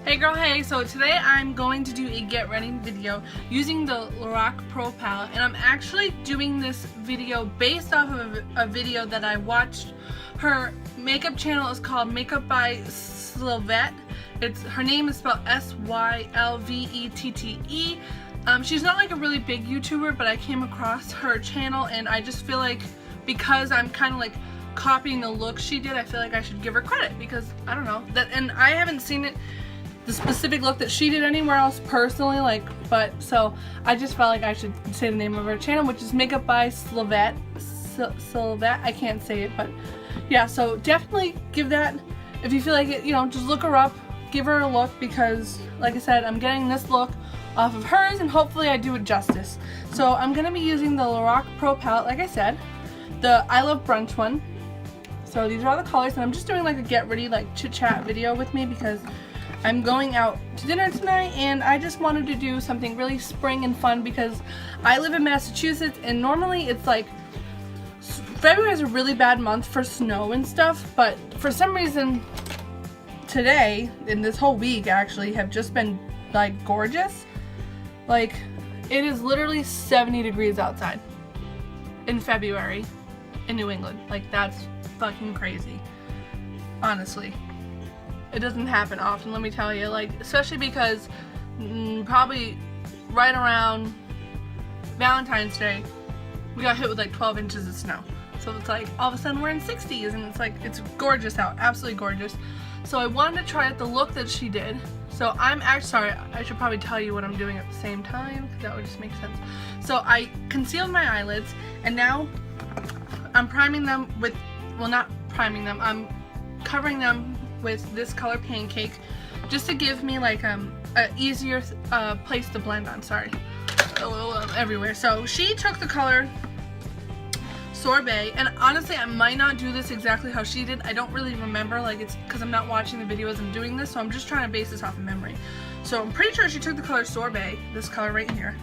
Hey girl, hey, so today I'm going to do a get ready video using the Lorac Pro Palette, and I'm actually doing this video based off of a video that I watched. Her makeup channel is called Makeupbysylvette. Her name is spelled S-Y-L-V-E-T-T-E. She's not like a really big YouTuber, but I came across her channel and I just feel like because I'm kind of like copying the look she did, I feel like I should give her credit because I don't know that, and I haven't seen the specific look that she did anywhere else personally, but so I just felt like I should say the name of her channel, which is Makeupbysylvette. I can't say it, but yeah, so definitely give that, if you feel like it, just look her up, give her a look, because like I said, I'm getting this look off of hers and hopefully I do it justice. So I'm gonna be using the Lorac Pro Palette, like I said, the I Love Brunch one. So these are all the colors, and I'm just doing like a get ready, like chit chat video with me because I'm going out to dinner tonight and I just wanted to do something really spring and fun because I live in Massachusetts and normally it's like February is a really bad month for snow and stuff, but for some reason today and this whole week actually have just been like gorgeous. Like it is literally 70 degrees outside in February in New England. Like that's fucking crazy, honestly. It doesn't happen often, let me tell you, like especially because probably right around Valentine's Day we got hit with like 12 inches of snow, so it's like all of a sudden we're in 60s and it's like it's gorgeous out, absolutely gorgeous. So I wanted to try out the look that she did. So I'm actually, sorry, I should probably tell you what I'm doing at the same time because that would just make sense. So I concealed my eyelids and now I'm priming them with, well, not priming them, I'm covering them with this color Pancake just to give me like a easier place to blend on. Sorry, everywhere. So she took the color Sorbet, and honestly I might not do this exactly how she did. I don't really remember, like it's because I'm not watching the video as I'm doing this, so I'm just trying to base this off of memory. So I'm pretty sure she took the color Sorbet, this color right here,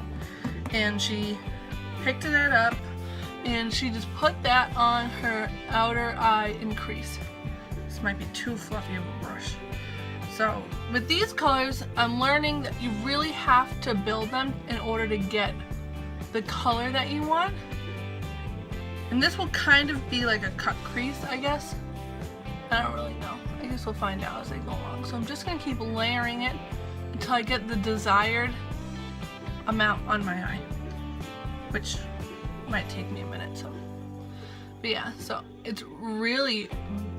and she picked it up and she just put that on her outer eye and crease. This might be too fluffy of a brush. So with these colors, I'm learning that you really have to build them in order to get the color that you want. And this will kind of be like a cut crease, I guess. I don't really know. I guess we'll find out as I go along. So I'm just going to keep layering it until I get the desired amount on my eye, which might take me a minute. So, but yeah, so it's really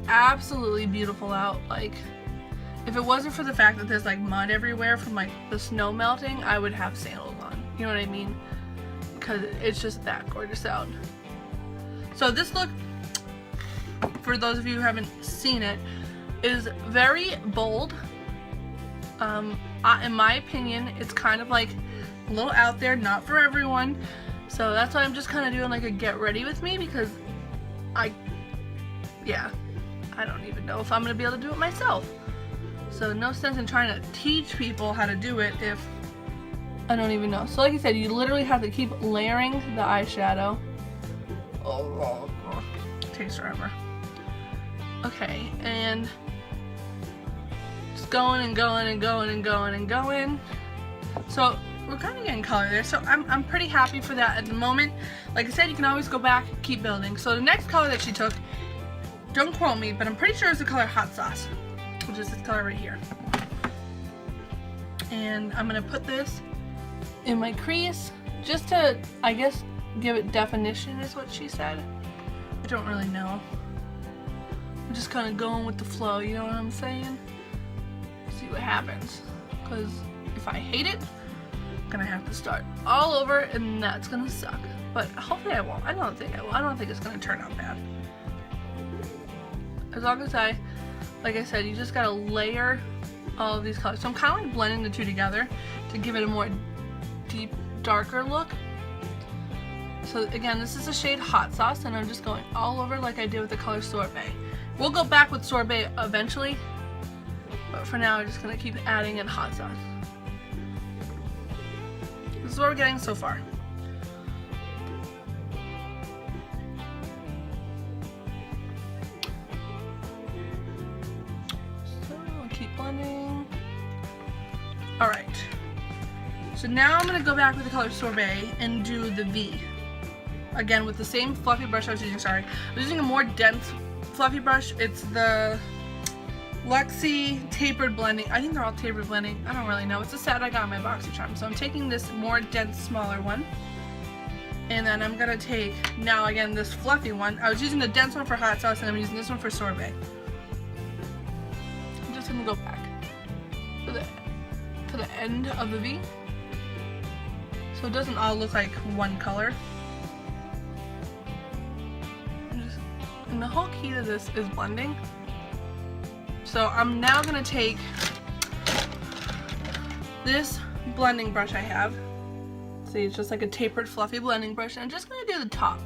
absolutely beautiful out. Like if it wasn't for the fact that there's like mud everywhere from like the snow melting, I would have sandals on, you know what I mean, because it's just that gorgeous out. So this look, for those of you who haven't seen it, is very bold. In my opinion, it's kind of like a little out there, not for everyone. So that's why I'm just kind of doing like a get ready with me, because I don't even know if I'm going to be able to do it myself. So no sense in trying to teach people how to do it if I don't even know. So like I said, you literally have to keep layering the eyeshadow. Oh, it takes forever. Okay, and just going and going and going and going and going. So we're kind of getting color there, so I'm pretty happy for that at the moment. Like I said, you can always go back, keep building. So the next color that she took, don't quote me, but I'm pretty sure it's the color Hot Sauce, which is this color right here. And I'm gonna put this in my crease just to, I guess, give it definition is what she said. I don't really know. I'm just kind of going with the flow, you know what I'm saying? See what happens. Because if I hate it, I'm gonna have to start all over and that's gonna suck. But hopefully I won't. I don't think I will. I don't think it's gonna turn out bad. As long as like I said, you just gotta layer all of these colors. So I'm kind of like blending the two together to give it a more deep, darker look. So again, this is the shade Hot Sauce, and I'm just going all over like I did with the color Sorbet. We'll go back with Sorbet eventually, but for now I'm just going to keep adding in Hot Sauce. This is what we're getting so far. So I'll keep blending. Alright. So now I'm going to go back with the color Sorbet and do the V. Again, with the same fluffy brush I was using, sorry. I was using a more dense fluffy brush. It's the Luxie Tapered Blending. I think they're all tapered blending. I don't really know. It's a set I got on my BoxyCharm. So I'm taking this more dense, smaller one. And then I'm going to take, now again, this fluffy one. I was using the dense one for hot sauce, and I'm using this one for sorbet. I'm just going to go back to the end of the V. So it doesn't all look like one color. And the whole key to this is blending. So I'm now going to take this blending brush I have. See, it's just like a tapered fluffy blending brush, and I'm just going to do the top.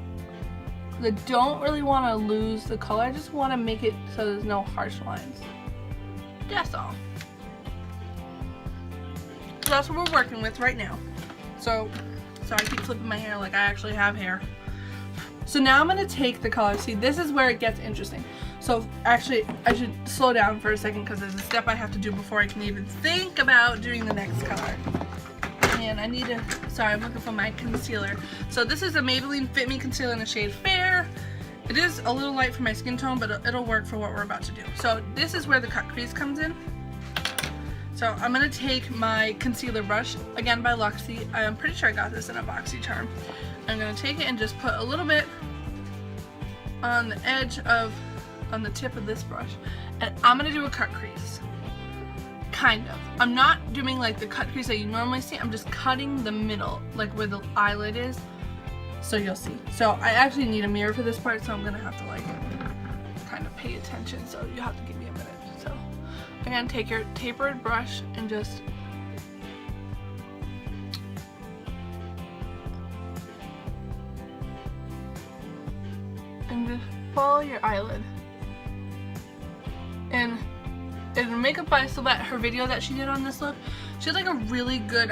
I don't really want to lose the color. I just want to make it so there's no harsh lines. That's all. So that's what we're working with right now. So, sorry, I keep flipping my hair like I actually have hair. So now I'm going to take the color. See, this is where it gets interesting. So actually, I should slow down for a second because there's a step I have to do before I can even think about doing the next color. And I need to, sorry, I'm looking for my concealer. So this is a Maybelline Fit Me Concealer in the shade Fair. It is a little light for my skin tone, but it'll work for what we're about to do. So this is where the cut crease comes in. So I'm going to take my concealer brush, again by Luxie. I'm pretty sure I got this in a BoxyCharm. I'm going to take it and just put a little bit on the edge of, on the tip of this brush. And I'm going to do a cut crease. Kind of. I'm not doing like the cut crease that you normally see. I'm just cutting the middle, like where the eyelid is. So you'll see. So I actually need a mirror for this part, so I'm going to have to like kind of pay attention. So you have to give me a minute. So again, take your tapered brush and just follow your eyelid. And in Makeupbysylvette, her video that she did on this look, she had like a really good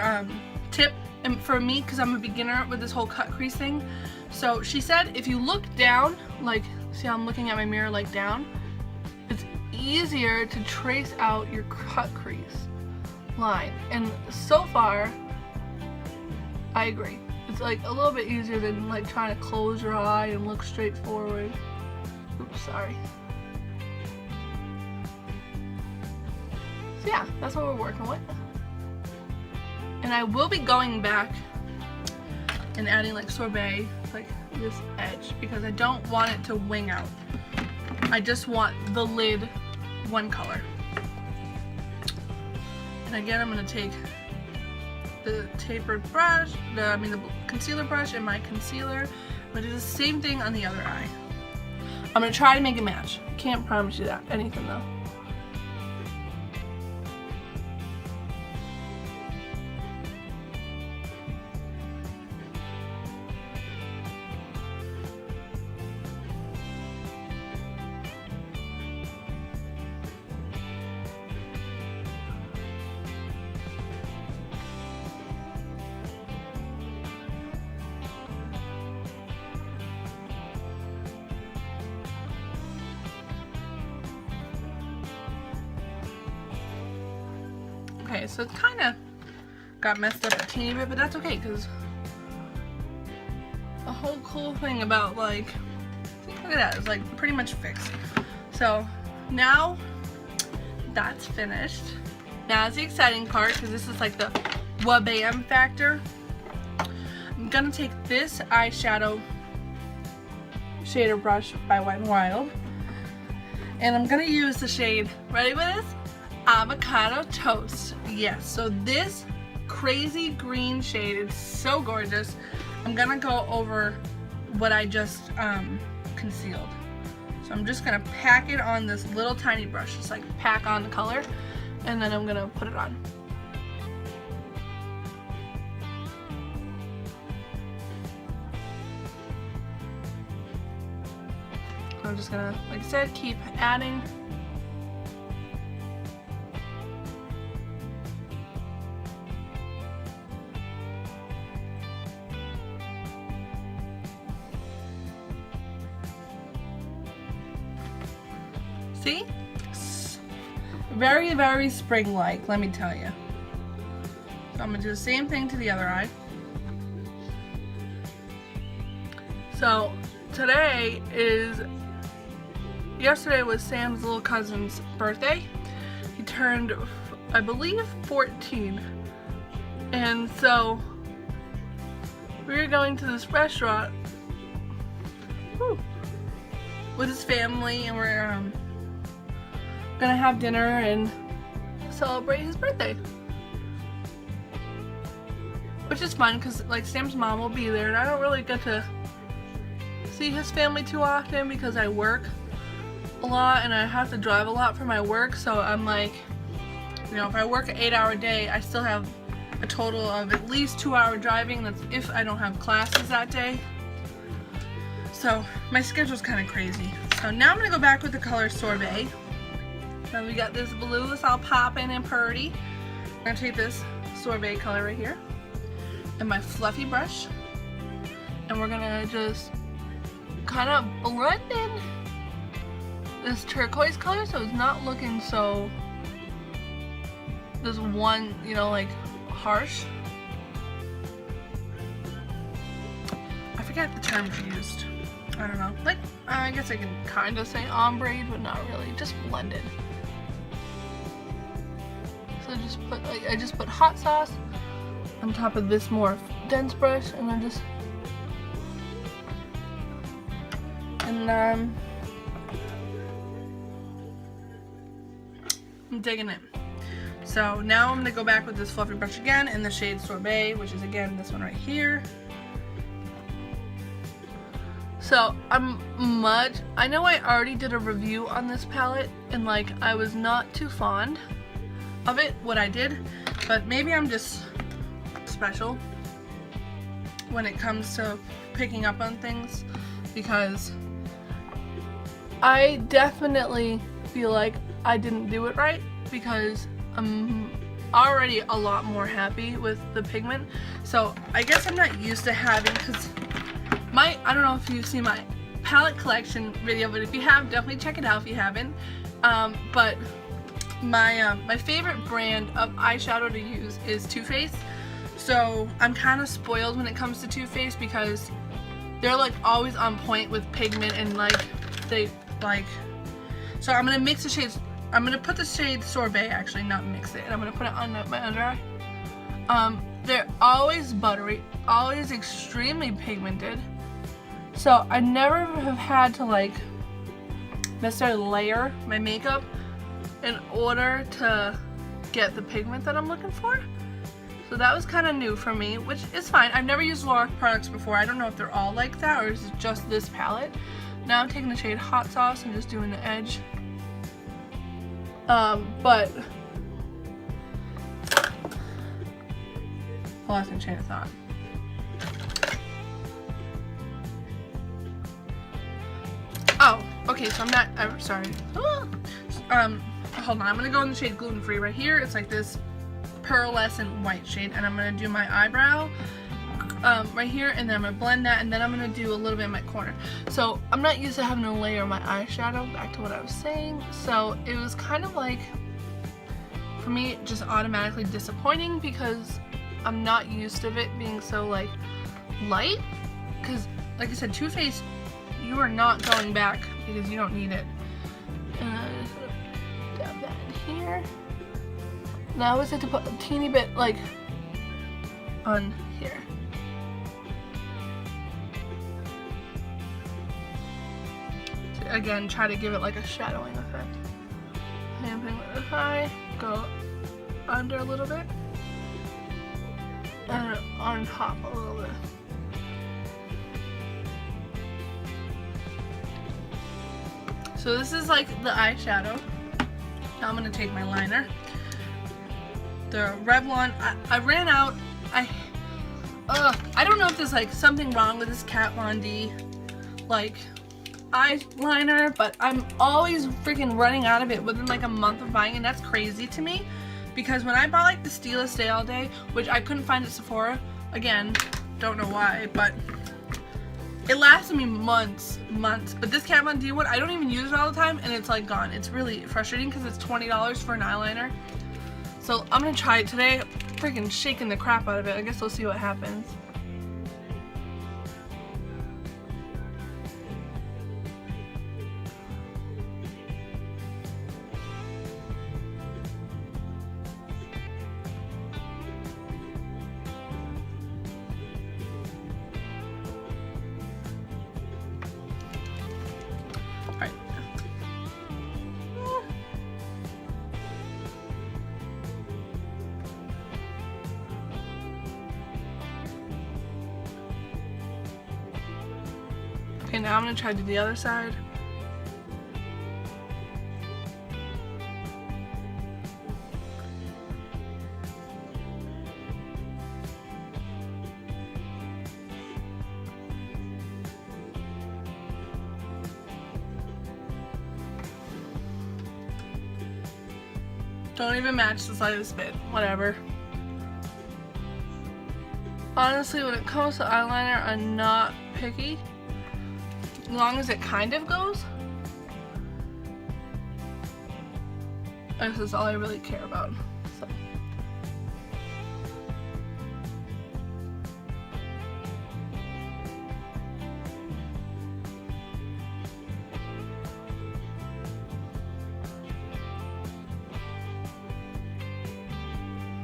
tip and for me, because I'm a beginner with this whole cut crease thing. So she said if you look down, like, see how I'm looking at my mirror like down, it's easier to trace out your cut crease line. And so far, I agree. It's like a little bit easier than like trying to close your eye and look straight forward. Oops, sorry. So yeah, that's what we're working with. And I will be going back and adding like sorbet, like this edge, because I don't want it to wing out. I just want the lid one color. And again, I'm going to take the tapered brush, the concealer brush and my concealer. I'm going to do the same thing on the other eye. I'm going to try to make it match. Can't promise you that, anything though. Okay, so it kind of got messed up a teeny bit, but that's okay, because the whole cool thing about, like, look at that, it's like pretty much fixed. So now that's finished. Now is the exciting part, because this is like the wha-bam factor. I'm gonna take this eyeshadow shader brush by Wet n Wild, and I'm gonna use the shade, ready with this? Avocado Toast. Yes, so this crazy green shade is so gorgeous. I'm gonna go over what I just concealed. So I'm just gonna pack it on this little tiny brush, just like pack on the color, and then I'm gonna put it on. I'm just gonna, like I said, keep adding. See? Very, very spring-like, let me tell you. So I'm gonna do the same thing to the other eye. So yesterday was Sam's little cousin's birthday. He turned, I believe, 14. And so we were going to this restaurant with his family, and we're gonna have dinner and celebrate his birthday. Which is fun because like Sam's mom will be there, and I don't really get to see his family too often because I work a lot and I have to drive a lot for my work. So I'm like, you know, if I work an 8-hour day, I still have a total of at least 2-hour driving. That's if I don't have classes that day. So my schedule's kind of crazy. So now I'm gonna go back with the color Sorbet. Now we got this blue, it's all poppin' and purty. I'm gonna take this Sorbet color right here and my fluffy brush, and we're gonna just kind of blend in this turquoise color so it's not looking so this one, you know, like harsh. I forget the terms used. I don't know. Like, I guess I can kind of say ombre, but not really. Just blended. So I just put hot sauce on top of this more dense brush, and then just I'm digging it. So now I'm gonna go back with this fluffy brush again in the shade Sorbet, which is again this one right here. So I know I already did a review on this palette and like I was not too fond of it, what I did, but maybe I'm just special when it comes to picking up on things, because I definitely feel like I didn't do it right, because I'm already a lot more happy with the pigment. So I guess I'm not used to having, because I don't know if you've seen my palette collection video, but if you have, definitely check it out if you haven't. But my favorite brand of eyeshadow to use is Too Faced. So I'm kind of spoiled when it comes to Too Faced because they're like always on point with pigment, and like so I'm gonna mix the shades. I'm gonna put the shade Sorbet, actually not mix it, and I'm gonna put it on my under eye. They're always buttery, always extremely pigmented. So I never have had to like necessarily layer my makeup in order to get the pigment that I'm looking for. So that was kind of new for me, which is fine. I've never used Lorac products before. I don't know if they're all like that or is it just this palette. Now I'm taking the shade Hot Sauce and just doing the edge. But lost my train of thought. Oh, okay, so I'm sorry. Hold on, I'm gonna go in the shade Gluten Free right here. It's like this pearlescent white shade, and I'm gonna do my eyebrow right here, and then I'm gonna blend that, and then I'm gonna do a little bit in my corner. So I'm not used to having to layer my eyeshadow, back to what I was saying. So it was kind of like, for me, just automatically disappointing because I'm not used to it being so like light, because like I said, Too Faced, you are not going back because you don't need it. And I'm just gonna dab that in here. Now I always have to put a teeny bit like on here. So again, try to give it like a shadowing effect. And bring it high, go under a little bit, and on top a little bit. So this is like the eyeshadow. Now I'm gonna take my liner. The Revlon, I ran out. I don't know if there's like something wrong with this Kat Von D like eyeliner, but I'm always freaking running out of it within like a month of buying, and that's crazy to me because when I bought like the Stila Stay All Day, which I couldn't find at Sephora, again, don't know why, but it lasted me months, but this Kat Von D one, I don't even use it all the time, and it's like gone. It's really frustrating because it's $20 for an eyeliner. So I'm gonna try it today. freaking shaking the crap out of it. I guess we'll see what happens. Alright. Okay, now I'm going to try to do the other side. Don't even match the slightest bit. Whatever. Honestly, when it comes to eyeliner, I'm not picky. As long as it kind of goes. This is all I really care about. So.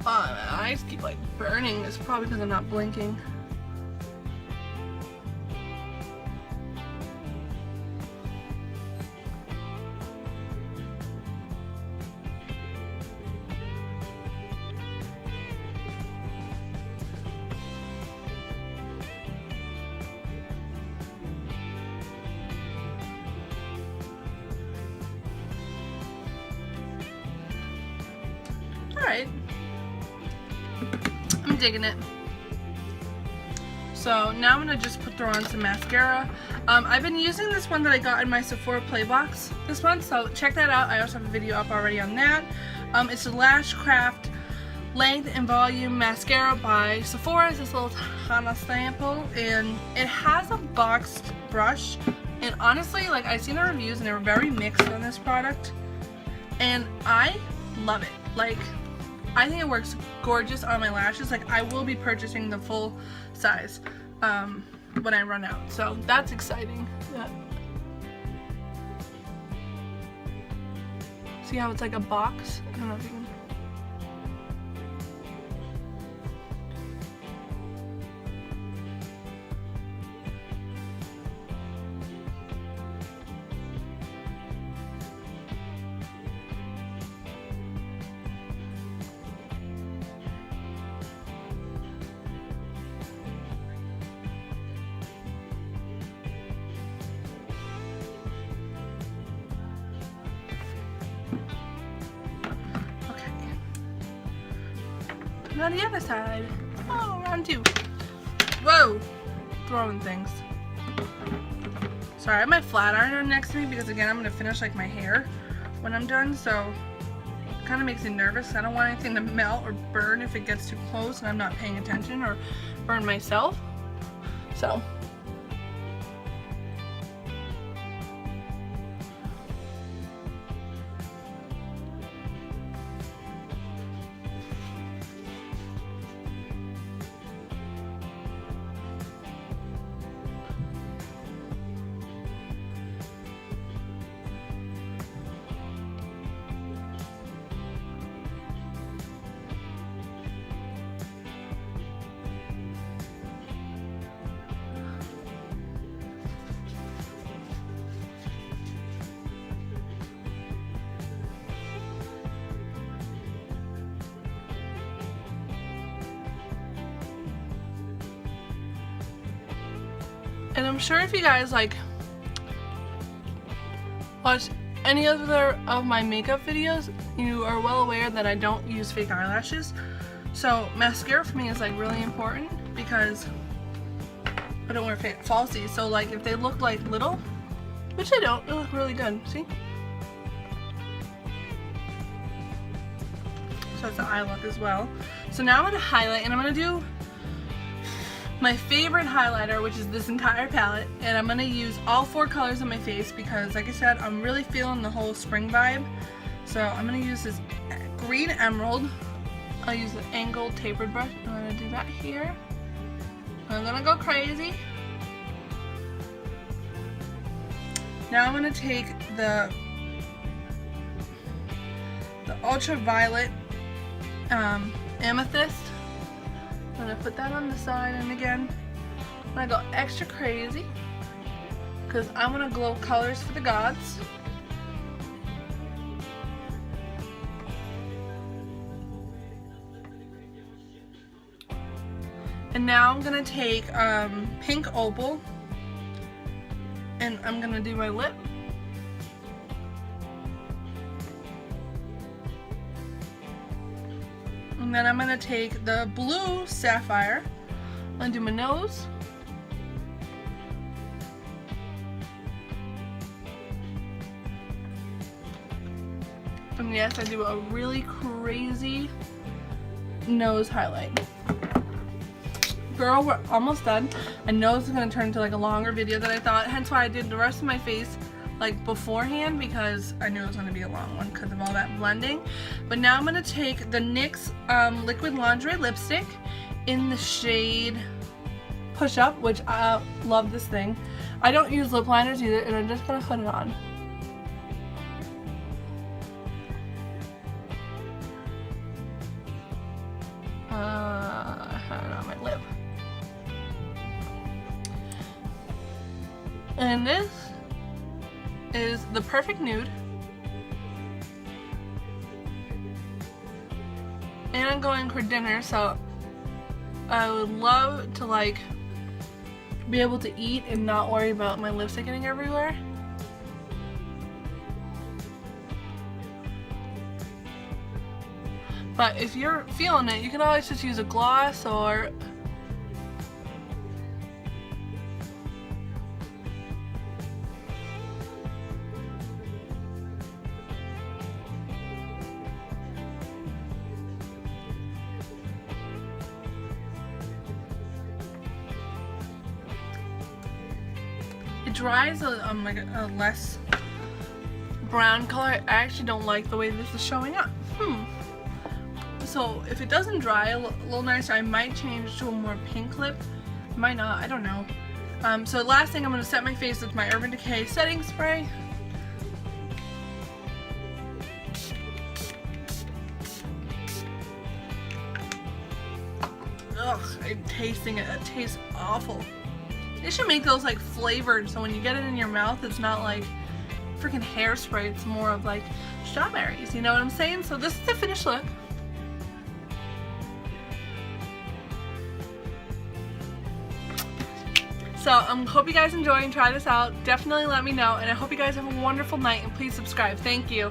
My eyes keep like burning. It's probably because I'm not blinking. Alright. I'm digging it. So now I'm going to just throw on some mascara. I've been using this one that I got in my Sephora Play box this month, so check that out. I also have a video up already on that. It's the Lash Craft Length and Volume Mascara by Sephora. It's this little Hana sample, and it has a boxed brush. And honestly, like, I've seen the reviews and they're very mixed on this product, and I love it. Like, I think it works gorgeous on my lashes. Like, I will be purchasing the full size when I run out, so that's exciting. Yeah. See how it's like a box? I don't know if you can. On the other side. Oh, round two. Whoa! Throwing things. Sorry, I have my flat iron next to me because, again, I'm going to finish like my hair when I'm done, so it kind of makes me nervous. I don't want anything to melt or burn if it gets too close and I'm not paying attention, or burn myself. So. And I'm sure if you guys like watch any other of my makeup videos, you are well aware that I don't use fake eyelashes. So mascara for me is like really important because I don't wear falsies. So like if they look like little, which I don't, they look really good. See? So that's the eye look as well. So now I'm going to highlight, and I'm going to do my favorite highlighter, which is this entire palette, and I'm going to use all 4 colors on my face because, like I said, I'm really feeling the whole spring vibe. So I'm going to use this green emerald, I'll use an angled tapered brush. I'm going to do that here. I'm going to go crazy. Now I'm going to take the ultraviolet amethyst. I'm going to put that on the side, and again, I'm going to go extra crazy because I want to glow colors for the gods. And now I'm going to take pink opal, and I'm going to do my lip. And then I'm going to take the blue sapphire and do my nose. And yes, I do a really crazy nose highlight. Girl, we're almost done. I know this is going to turn into like a longer video than I thought, hence why I did the rest of my face like beforehand, because I knew it was going to be a long one because of all that blending. But now I'm going to take the NYX Liquid Lingerie Lipstick in the shade Push Up, which I love this thing. I don't use lip liners either, and I'm just going to put it on. I have it on my lip. And this is the perfect nude. And I'm going for dinner, so I would love to like be able to eat and not worry about my lipstick getting everywhere. But if you're feeling it, you can always just use a gloss or it dries like a less brown color. I actually don't like the way this is showing up. So if it doesn't dry a little nicer, I might change to a more pink lip. Might not, I don't know. So last thing, I'm going to set my face with my Urban Decay setting spray. Ugh, I'm tasting it. It tastes awful. They should make those like flavored, so when you get it in your mouth, it's not like freaking hairspray. It's more of like strawberries, you know what I'm saying? So this is the finished look. So I hope you guys enjoy and try this out. Definitely let me know, and I hope you guys have a wonderful night, and please subscribe. Thank you.